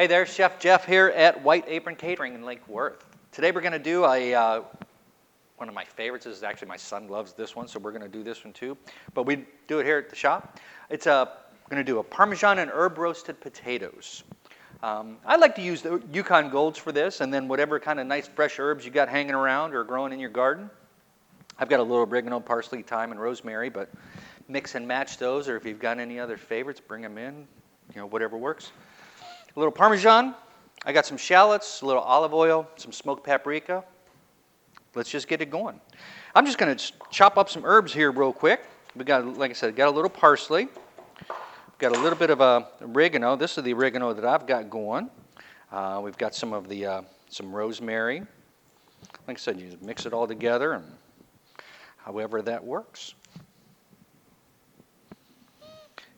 Hey there, Chef Jeff here at White Apron Catering in Lake Worth. Today we're going to do one of my favorites. This is actually my son loves this one, so we're going to do this one too. But we do it here at the shop. It's we're going to do a Parmesan and herb roasted potatoes. I like to use the Yukon Golds for this, and then whatever kind of nice fresh herbs you got hanging around or growing in your garden. I've got a little oregano, parsley, thyme, and rosemary, but mix and match those, or if you've got any other favorites, bring them in, whatever works. A little Parmesan, I got some shallots, a little olive oil, some smoked paprika. Let's just get it going. I'm just going to chop up some herbs here real quick. We got, like I said, got a little parsley. Got a little bit of oregano. This is the oregano that I've got going. We've got some of the some rosemary. Like I said, you just mix it all together, and however that works.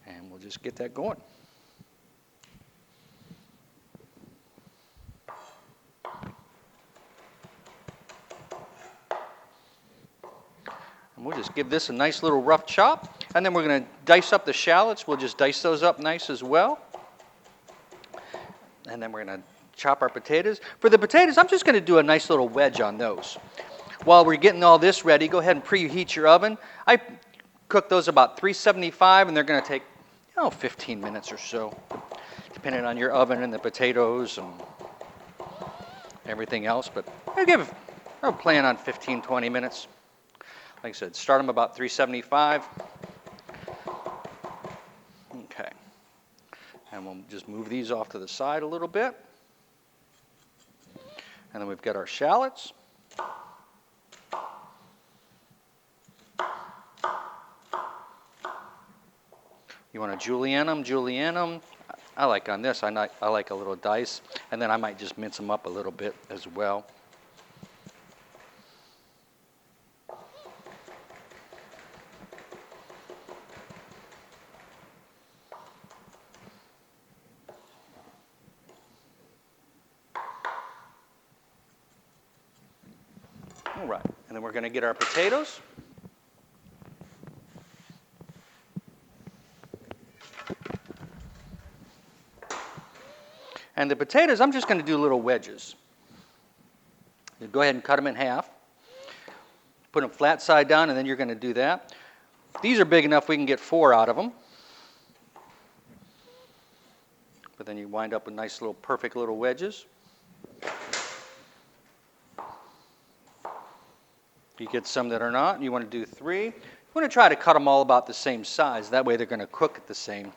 And we'll just get that going. And we'll just give this a nice little rough chop. And then we're going to dice up the shallots. We'll just dice those up nice as well. And then we're going to chop our potatoes. For the potatoes, I'm just going to do a nice little wedge on those. While we're getting all this ready, go ahead and preheat your oven. I cook those about 375, and they're going to take 15 minutes or so, depending on your oven and the potatoes and everything else. But I'll plan on 15, 20 minutes. Like I said, start them about 375. Okay. And we'll just move these off to the side a little bit. And then we've got our shallots. You want to julienne them. I like on this, I like a little dice. And then I might just mince them up a little bit as well. All right, and then we're going to get our potatoes. And the potatoes, I'm just going to do little wedges. You go ahead and cut them in half. Put them flat side down, and then you're going to do that. These are big enough we can get 4 out of them. But then you wind up with nice little perfect little wedges. You get some that are not, and you want to do 3. You want to try to cut them all about the same size. That way they're going to cook at the same.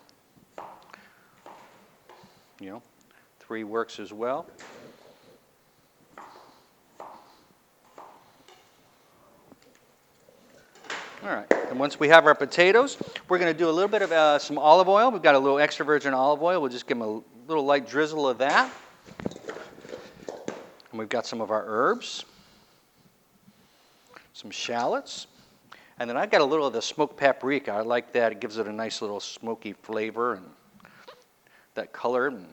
3 works as well. All right, and once we have our potatoes, we're going to do a little bit of some olive oil. We've got a little extra virgin olive oil. We'll just give them a little light drizzle of that. And we've got some of our herbs. Some shallots, and then I've got a little of the smoked paprika. I like that. It gives it a nice little smoky flavor and that color and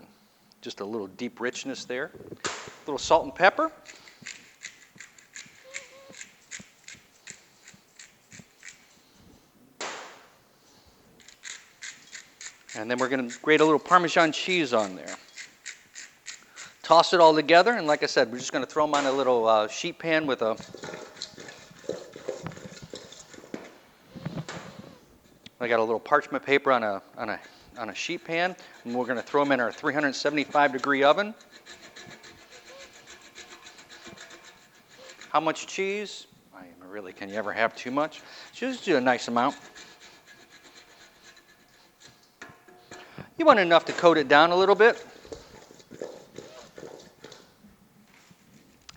just a little deep richness there. A little salt and pepper. And then we're going to grate a little Parmesan cheese on there. Toss it all together, and like I said, we're just going to throw them on a little sheet pan with a I got a little parchment paper on a sheet pan, and we're going to throw them in our 375-degree oven. How much cheese? Can you ever have too much? Just do a nice amount. You want enough to coat it down a little bit.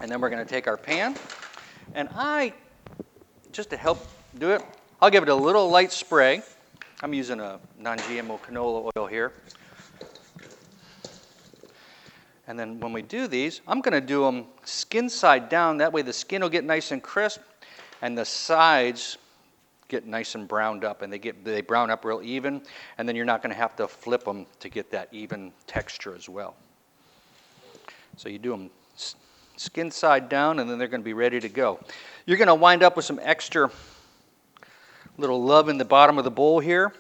And then we're going to take our pan, and just to help do it, I'll give it a little light spray. I'm using a non-GMO canola oil here. And then when we do these, I'm going to do them skin side down. That way the skin will get nice and crisp, and the sides get nice and browned up, and they brown up real even. And then you're not going to have to flip them to get that even texture as well. So you do them skin side down, and then they're going to be ready to go. You're going to wind up with some extra little love in the bottom of the bowl here.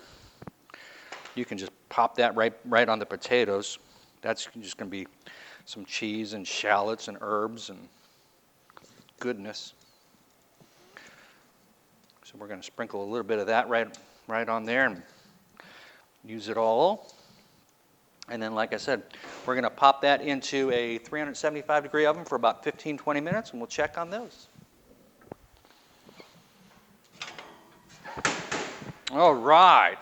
You can just pop that right on the potatoes. That's just going to be some cheese and shallots and herbs and goodness. So we're going to sprinkle a little bit of that right on there and use it all. And then, like I said, we're going to pop that into a 375-degree oven for about 15-20 minutes, and we'll check on those. All right.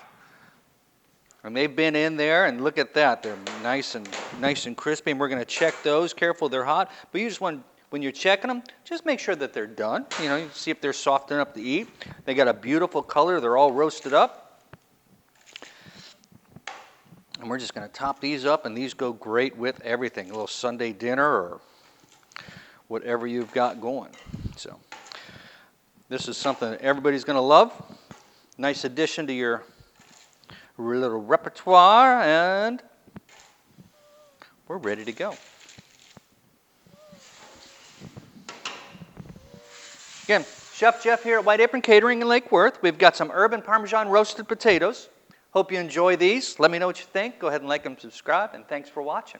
And they've been in there, and look at that. They're nice and crispy, and we're going to check those. Careful, they're hot. But you just want, when you're checking them, just make sure that they're done. You know, you see if they're soft enough to eat. They got a beautiful color. They're all roasted up. And we're just going to top these up, and these go great with everything. A little Sunday dinner or whatever you've got going. So this is something that everybody's going to love. Nice addition to your little repertoire, and we're ready to go. Again, Chef Jeff here at White Apron Catering in Lake Worth. We've got some herb and Parmesan roasted potatoes. Hope you enjoy these. Let me know what you think. Go ahead and like and subscribe, and thanks for watching.